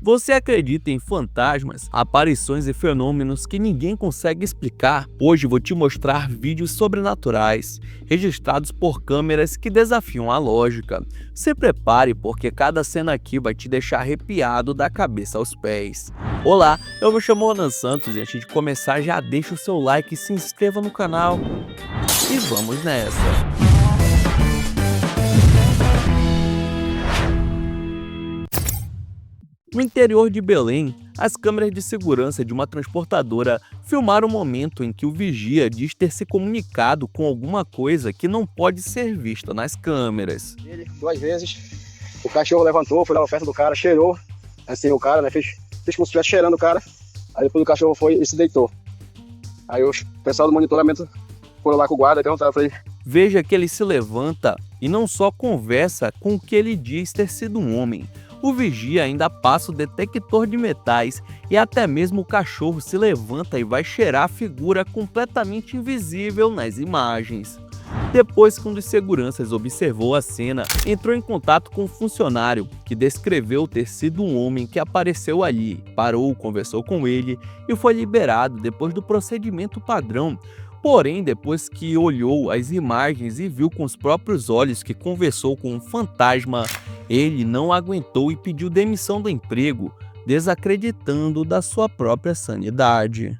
Você acredita em fantasmas, aparições e fenômenos que ninguém consegue explicar? Hoje vou te mostrar vídeos sobrenaturais, registrados por câmeras que desafiam a lógica. Se prepare porque cada cena aqui vai te deixar arrepiado da cabeça aos pés. Olá, eu me chamo Ronan Santos e antes de começar já deixa o seu like e se inscreva no canal. E vamos nessa! No interior de Belém, as câmeras de segurança de uma transportadora filmaram o momento em que o vigia diz ter se comunicado com alguma coisa que não pode ser vista nas câmeras. Ele, 2 vezes, o cachorro levantou, foi lá na festa do cara, cheirou, assim, o cara, né, fez como se estivesse cheirando o cara, aí depois o cachorro foi e se deitou. Aí o pessoal do monitoramento foram lá com o guarda e perguntaram pra ele. Veja que ele se levanta e não só conversa com o que ele diz ter sido um homem. O vigia ainda passa o detector de metais e até mesmo o cachorro se levanta e vai cheirar a figura completamente invisível nas imagens. Depois que um dos seguranças observou a cena, entrou em contato com um funcionário que descreveu ter sido um homem que apareceu ali, parou, conversou com ele e foi liberado depois do procedimento padrão. Porém, depois que olhou as imagens e viu com os próprios olhos que conversou com um fantasma, ele não aguentou e pediu demissão do emprego, desacreditando da sua própria sanidade.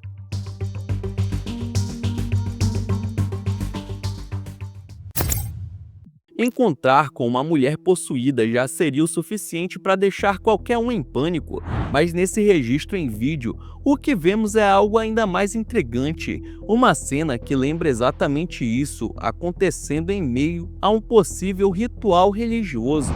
Encontrar com uma mulher possuída já seria o suficiente para deixar qualquer um em pânico, mas nesse registro em vídeo, o que vemos é algo ainda mais intrigante, uma cena que lembra exatamente isso, acontecendo em meio a um possível ritual religioso.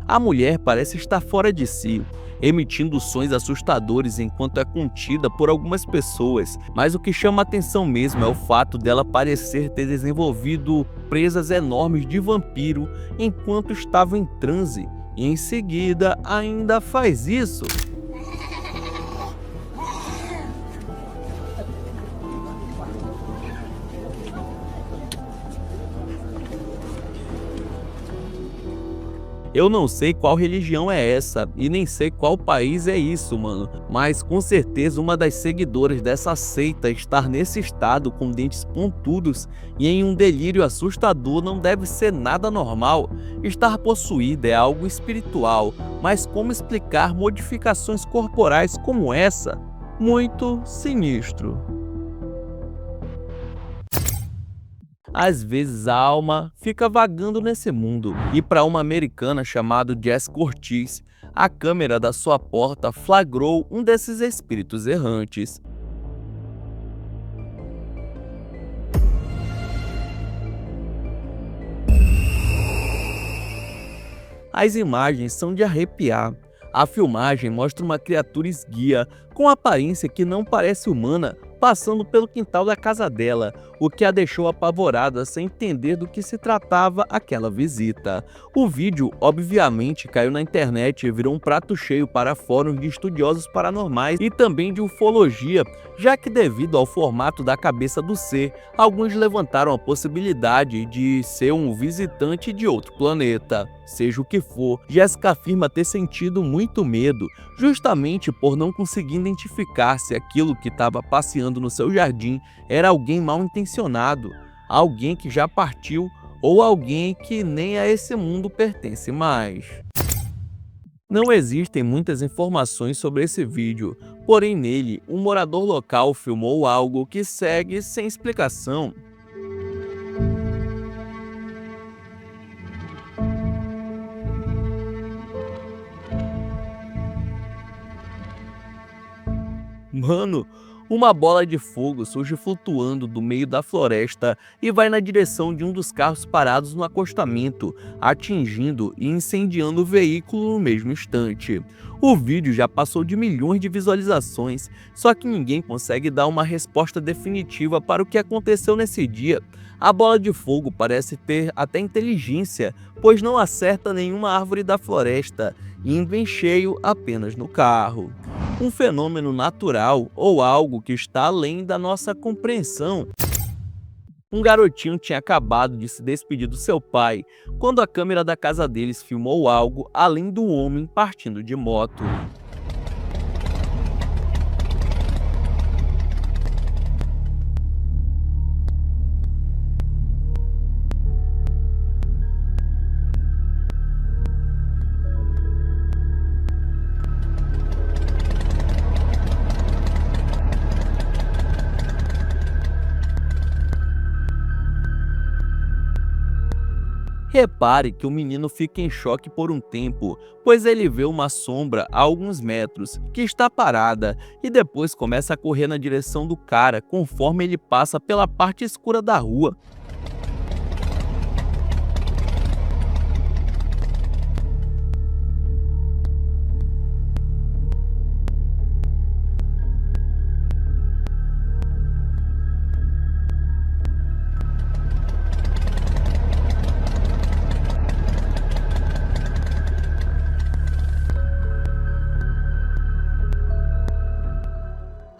A mulher parece estar fora de si, emitindo sons assustadores enquanto é contida por algumas pessoas, mas o que chama atenção mesmo é o fato dela parecer ter desenvolvido presas enormes de vampiro enquanto estava em transe, e em seguida ainda faz isso. Eu não sei qual religião é essa e nem sei qual país é isso, mano. Mas com certeza uma das seguidoras dessa seita estar nesse estado com dentes pontudos e em um delírio assustador não deve ser nada normal. Estar possuída é algo espiritual, mas como explicar modificações corporais como essa? Muito sinistro. Às vezes a alma fica vagando nesse mundo, e para uma americana chamada Jess Cortez, a câmera da sua porta flagrou um desses espíritos errantes. As imagens são de arrepiar. A filmagem mostra uma criatura esguia, com aparência que não parece humana, passando pelo quintal da casa dela, o que a deixou apavorada sem entender do que se tratava aquela visita. O vídeo, obviamente, caiu na internet e virou um prato cheio para fóruns de estudiosos paranormais e também de ufologia, já que devido ao formato da cabeça do ser, alguns levantaram a possibilidade de ser um visitante de outro planeta. Seja o que for, Jessica afirma ter sentido muito medo, justamente por não conseguir identificar se aquilo que estava passeando no seu jardim era alguém mal intencionado, alguém que já partiu ou alguém que nem a esse mundo pertence mais. Não existem muitas informações sobre esse vídeo, porém nele, um morador local filmou algo que segue sem explicação. Mano, uma bola de fogo surge flutuando do meio da floresta e vai na direção de um dos carros parados no acostamento, atingindo e incendiando o veículo no mesmo instante. O vídeo já passou de milhões de visualizações, só que ninguém consegue dar uma resposta definitiva para o que aconteceu nesse dia. A bola de fogo parece ter até inteligência, pois não acerta nenhuma árvore da floresta, indo em cheio apenas no carro. Um fenômeno natural ou algo que está além da nossa compreensão. Um garotinho tinha acabado de se despedir do seu pai quando a câmera da casa deles filmou algo além do homem partindo de moto. Repare que o menino fica em choque por um tempo, pois ele vê uma sombra a alguns metros, que está parada, e depois começa a correr na direção do cara conforme ele passa pela parte escura da rua.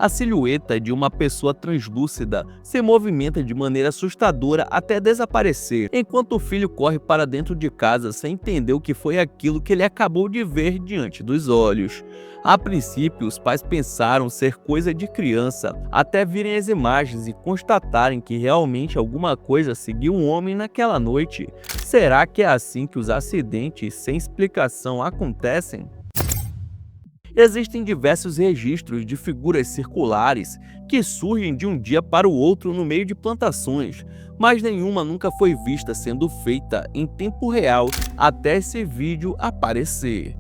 A silhueta de uma pessoa translúcida se movimenta de maneira assustadora até desaparecer, enquanto o filho corre para dentro de casa sem entender o que foi aquilo que ele acabou de ver diante dos olhos. A princípio, os pais pensaram ser coisa de criança, até virem as imagens e constatarem que realmente alguma coisa seguiu um homem naquela noite. Será que é assim que os acidentes sem explicação acontecem? Existem diversos registros de figuras circulares que surgem de um dia para o outro no meio de plantações, mas nenhuma nunca foi vista sendo feita em tempo real até esse vídeo aparecer.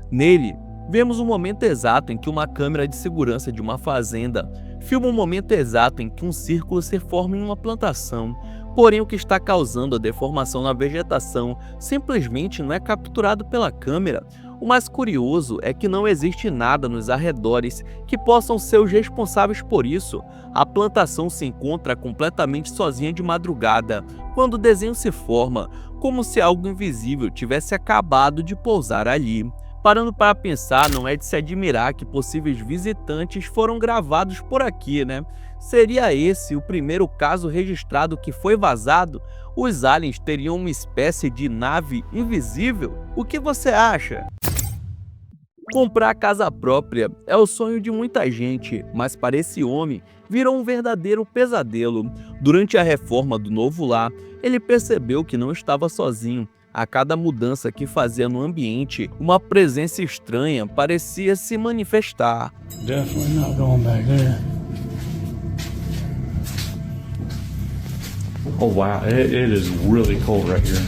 Nele, vemos o momento exato em que uma câmera de segurança de uma fazenda filma o momento exato em que um círculo se forma em uma plantação. Porém, o que está causando a deformação na vegetação simplesmente não é capturado pela câmera. O mais curioso é que não existe nada nos arredores que possam ser os responsáveis por isso. A plantação se encontra completamente sozinha de madrugada, quando o desenho se forma, como se algo invisível tivesse acabado de pousar ali. Parando para pensar, não é de se admirar que possíveis visitantes foram gravados por aqui, né? Seria esse o primeiro caso registrado que foi vazado? Os aliens teriam uma espécie de nave invisível? O que você acha? Comprar casa própria é o sonho de muita gente, mas para esse homem virou um verdadeiro pesadelo. Durante a reforma do novo lar, ele percebeu que não estava sozinho. A cada mudança que fazia no ambiente, uma presença estranha parecia se manifestar. Definitely not going back there. Oh wow, it is really cold right here.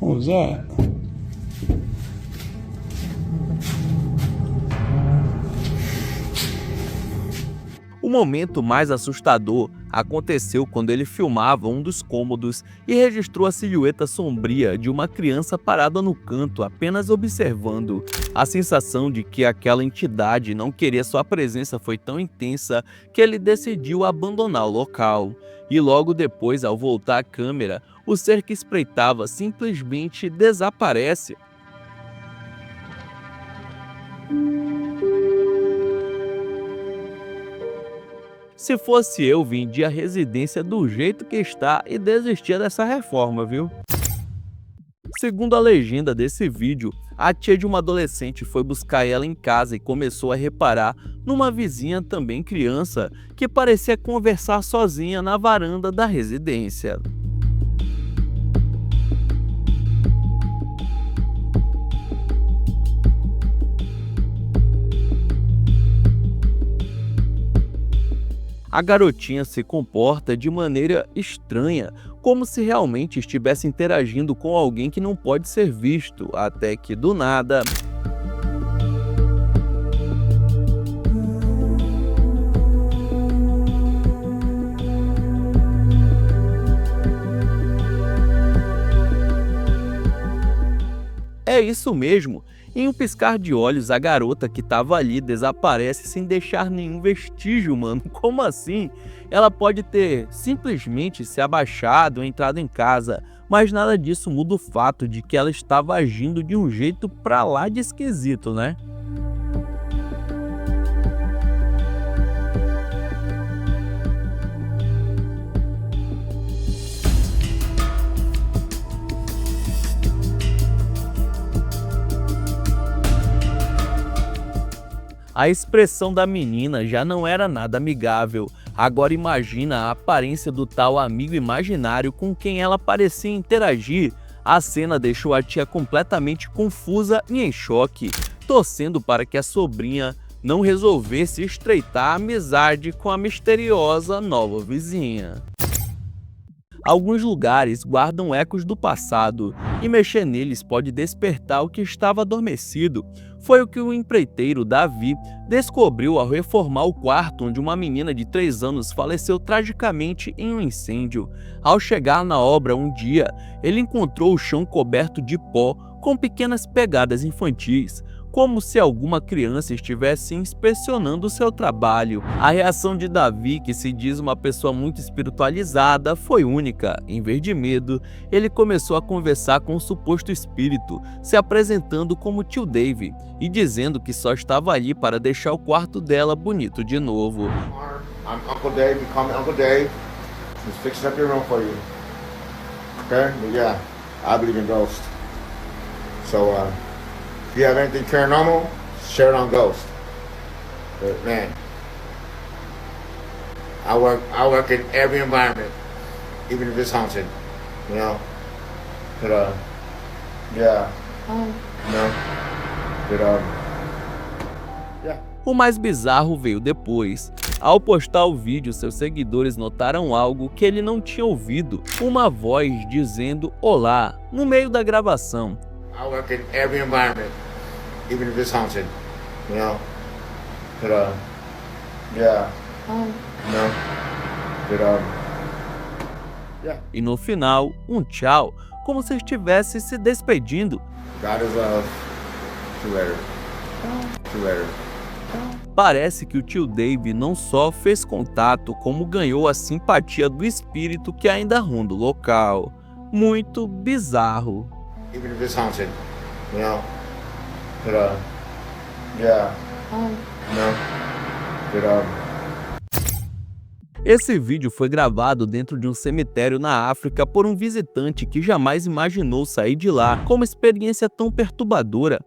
What was that? O momento mais assustador aconteceu quando ele filmava um dos cômodos e registrou a silhueta sombria de uma criança parada no canto, apenas observando. A sensação de que aquela entidade não queria sua presença foi tão intensa que ele decidiu abandonar o local. E logo depois, ao voltar à câmera, o ser que espreitava simplesmente desaparece. Se fosse eu, vendia a residência do jeito que está e desistia dessa reforma, viu? Segundo a legenda desse vídeo, a tia de uma adolescente foi buscar ela em casa e começou a reparar numa vizinha também criança que parecia conversar sozinha na varanda da residência. A garotinha se comporta de maneira estranha, como se realmente estivesse interagindo com alguém que não pode ser visto, até que do nada... É isso mesmo! Em um piscar de olhos, a garota que estava ali desaparece sem deixar nenhum vestígio, mano. Como assim? Ela pode ter simplesmente se abaixado ou entrado em casa, mas nada disso muda o fato de que ela estava agindo de um jeito pra lá de esquisito, né? A expressão da menina já não era nada amigável. Agora imagina a aparência do tal amigo imaginário com quem ela parecia interagir. A cena deixou a tia completamente confusa e em choque, torcendo para que a sobrinha não resolvesse estreitar a amizade com a misteriosa nova vizinha. Alguns lugares guardam ecos do passado, e mexer neles pode despertar o que estava adormecido. Foi o que o empreiteiro Davi descobriu ao reformar o quarto onde uma menina de 3 anos faleceu tragicamente em um incêndio. Ao chegar na obra um dia, ele encontrou o chão coberto de pó com pequenas pegadas infantis, como se alguma criança estivesse inspecionando seu trabalho. A reação de Davi, que se diz uma pessoa muito espiritualizada, foi única. Em vez de medo, ele começou a conversar com o suposto espírito, se apresentando como tio Dave e dizendo que só estava ali para deixar o quarto dela bonito de novo. I'm Uncle Dave, you call me Uncle Dave. Just fixing up your room for you. Okay? But yeah, I believe in ghosts. So, if you have anything paranormal, share it on Ghost. But man, I work in every environment, even if it's haunted, you know. But yeah, you know. But yeah. O mais bizarro veio depois. Ao postar o vídeo, seus seguidores notaram algo que ele não tinha ouvido, uma voz dizendo olá no meio da gravação. I work in every environment, even if it's haunted, you know. But yeah, you know. But yeah. E no final, um tchau, como se estivesse se despedindo. God is love. Two letter. Two letter. Parece que o tio Dave não só fez contato, como ganhou a simpatia do espírito que ainda ronda o local. Muito bizarro. Even if it's haunted, you know. But yeah, you know. But Esse vídeo foi gravado dentro de um cemitério na África por um visitante que jamais imaginou sair de lá com uma experiência tão perturbadora.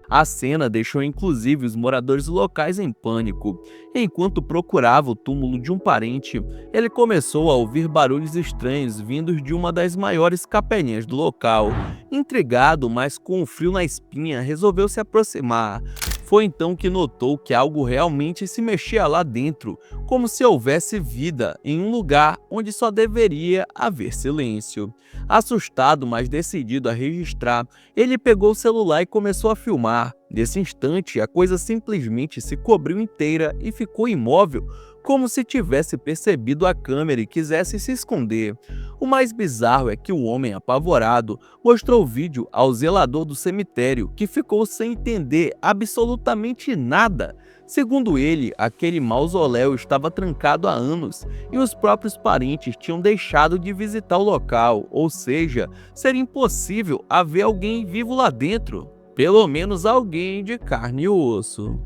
A cena deixou inclusive os moradores locais em pânico. Enquanto procurava o túmulo de um parente, ele começou a ouvir barulhos estranhos vindos de uma das maiores capelinhas do local. Intrigado, mas com um frio na espinha, resolveu se aproximar. Foi então que notou que algo realmente se mexia lá dentro, como se houvesse vida em um lugar onde só deveria haver silêncio. Assustado, mas decidido a registrar, ele pegou o celular e começou a filmar. Nesse instante, a coisa simplesmente se cobriu inteira e ficou imóvel, como se tivesse percebido a câmera e quisesse se esconder. O mais bizarro é que o homem, apavorado, mostrou o vídeo ao zelador do cemitério, que ficou sem entender absolutamente nada. Segundo ele, aquele mausoléu estava trancado há anos e os próprios parentes tinham deixado de visitar o local, ou seja, seria impossível haver alguém vivo lá dentro. Pelo menos alguém de carne e osso.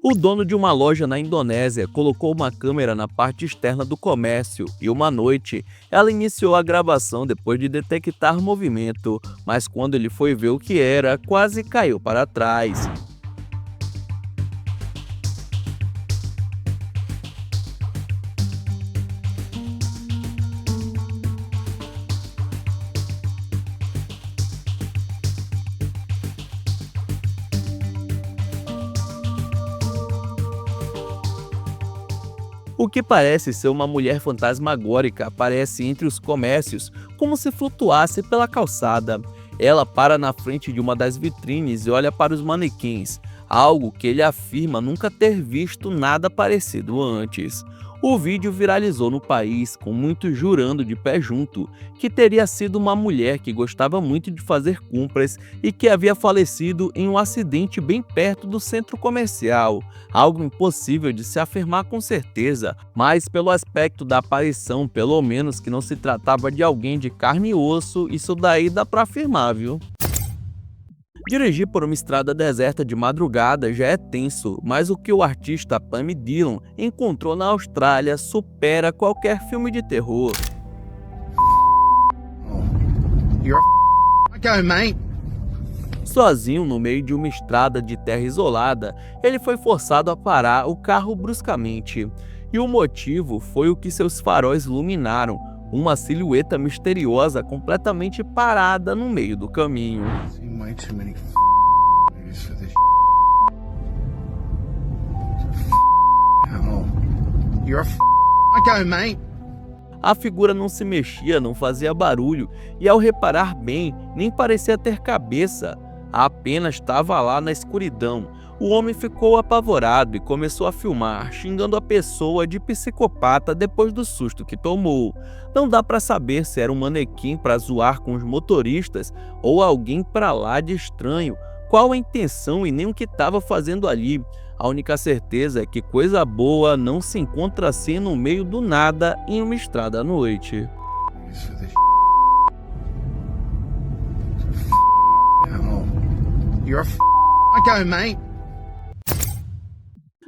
O dono de uma loja na Indonésia colocou uma câmera na parte externa do comércio e uma noite ela iniciou a gravação depois de detectar movimento, mas quando ele foi ver o que era, quase caiu para trás. O que parece ser uma mulher fantasmagórica aparece entre os comércios, como se flutuasse pela calçada. Ela para na frente de uma das vitrines e olha para os manequins, algo que ele afirma nunca ter visto nada parecido antes. O vídeo viralizou no país, com muitos jurando de pé junto que teria sido uma mulher que gostava muito de fazer compras e que havia falecido em um acidente bem perto do centro comercial. Algo impossível de se afirmar com certeza, mas pelo aspecto da aparição, pelo menos que não se tratava de alguém de carne e osso, isso daí dá pra afirmar, viu? Dirigir por uma estrada deserta de madrugada já é tenso, mas o que o artista Pam Dillon encontrou na Austrália supera qualquer filme de terror. Okay, mate. Sozinho no meio de uma estrada de terra isolada, ele foi forçado a parar o carro bruscamente. E o motivo foi o que seus faróis iluminaram, uma silhueta misteriosa completamente parada no meio do caminho. Seen way too many movies for this. Oh, you're okay, mate. A figura não se mexia, não fazia barulho e, ao reparar bem, nem parecia ter cabeça. Apenas estava lá na escuridão. O homem ficou apavorado e começou a filmar, xingando a pessoa de psicopata depois do susto que tomou. Não dá para saber se era um manequim para zoar com os motoristas ou alguém para lá de estranho. Qual a intenção e nem o que estava fazendo ali. A única certeza é que coisa boa não se encontra assim no meio do nada em uma estrada à noite. You're okay, mate.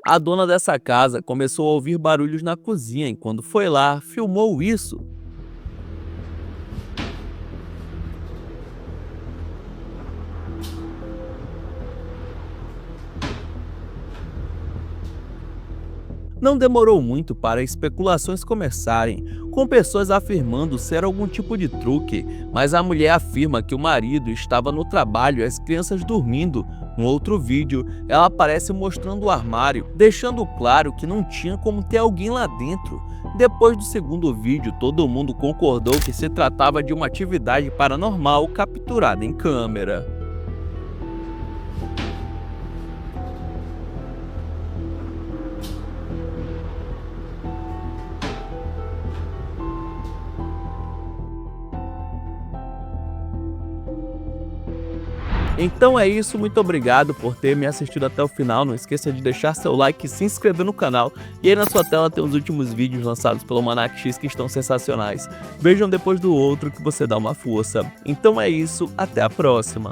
A dona dessa casa começou a ouvir barulhos na cozinha e, quando foi lá, filmou isso. Não demorou muito para especulações começarem, com pessoas afirmando ser algum tipo de truque, mas a mulher afirma que o marido estava no trabalho e as crianças dormindo. No outro vídeo, ela aparece mostrando o armário, deixando claro que não tinha como ter alguém lá dentro. Depois do segundo vídeo, todo mundo concordou que se tratava de uma atividade paranormal capturada em câmera. Então é isso, muito obrigado por ter me assistido até o final. Não esqueça de deixar seu like e se inscrever no canal. E aí na sua tela tem os últimos vídeos lançados pelo Almanac X que estão sensacionais. Vejam depois do outro que você dá uma força. Então é isso, até a próxima.